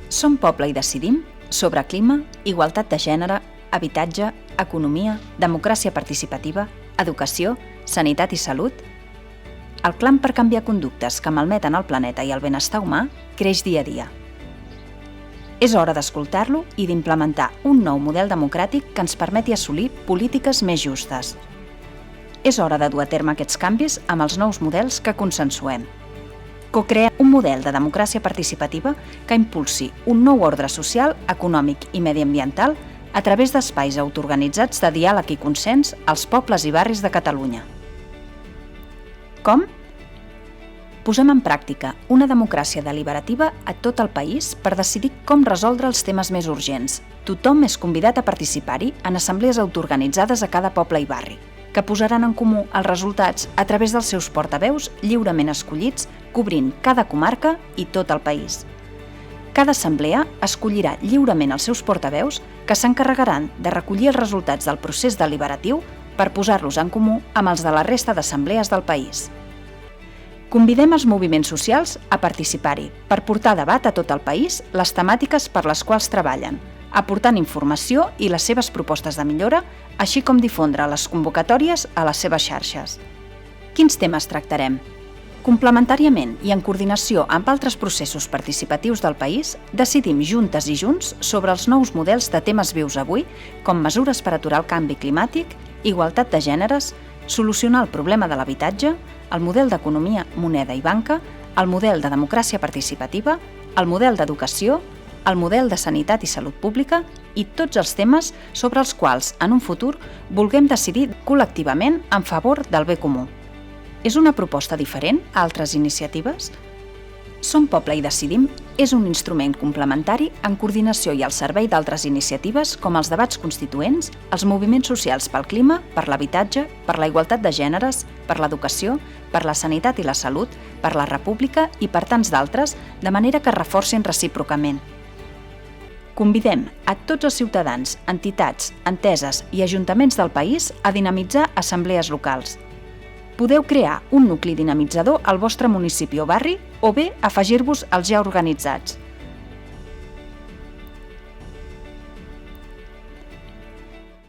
Som poble i decidim sobre clima, igualtat de gènere, habitatge, economia, democràcia participativa, educació, sanitat i salut. El clam per canviar conductes que malmeten el planeta i el benestar humà creix dia a dia. És hora d'escoltar-lo i d'implementar un nou model democràtic que ens permeti assolir polítiques més justes. És hora de dur a terme aquests canvis amb els nous models que consensuem. Co-crear un model de democràcia participativa que impulsi un nou ordre social, econòmic i mediambiental a través d'espais autoorganitzats de diàleg i consens als pobles i barris de Catalunya. Com? Posem en pràctica una democràcia deliberativa a tot el país per decidir com resoldre els temes més urgents. Tothom és convidat a participar-hi en assemblees autoorganitzades a cada poble i barri, que posaran en comú els resultats a través dels seus portaveus lliurement escollits, cobrint cada comarca i tot el país. Cada assemblea escollirà lliurement els seus portaveus que s'encarregaran de recollir els resultats del procés deliberatiu per posar-los en comú amb els de la resta d'assemblees del país. Convidem els moviments socials a participar-hi per portar a debat a tot el país les temàtiques per les quals treballen, aportant informació i les seves propostes de millora, així com difondre les convocatòries a les seves xarxes. Quins temes tractarem? Complementàriament i en coordinació amb altres processos participatius del país, decidim juntes i junts sobre els nous models de temes vius avui, com mesures per aturar el canvi climàtic, igualtat de gèneres, solucionar el problema de l'habitatge, el model d'economia, moneda i banca, el model de democràcia participativa, el model d'educació, el model de sanitat i salut pública i tots els temes sobre els quals, en un futur, vulguem decidir col·lectivament en favor del bé comú. És una proposta diferent a altres iniciatives? Som poble i decidim és un instrument complementari en coordinació i al servei d'altres iniciatives com els debats constituents, els moviments socials pel clima, per l'habitatge, per la igualtat de gèneres, per l'educació, per la sanitat i la salut, per la república i per tants d'altres, de manera que es reforcin recíprocament. Convidem a tots els ciutadans, entitats, enteses i ajuntaments del país a dinamitzar assemblees locals. Podeu crear un nucli dinamitzador al vostre municipi o barri o bé afegir-vos als ja organitzats.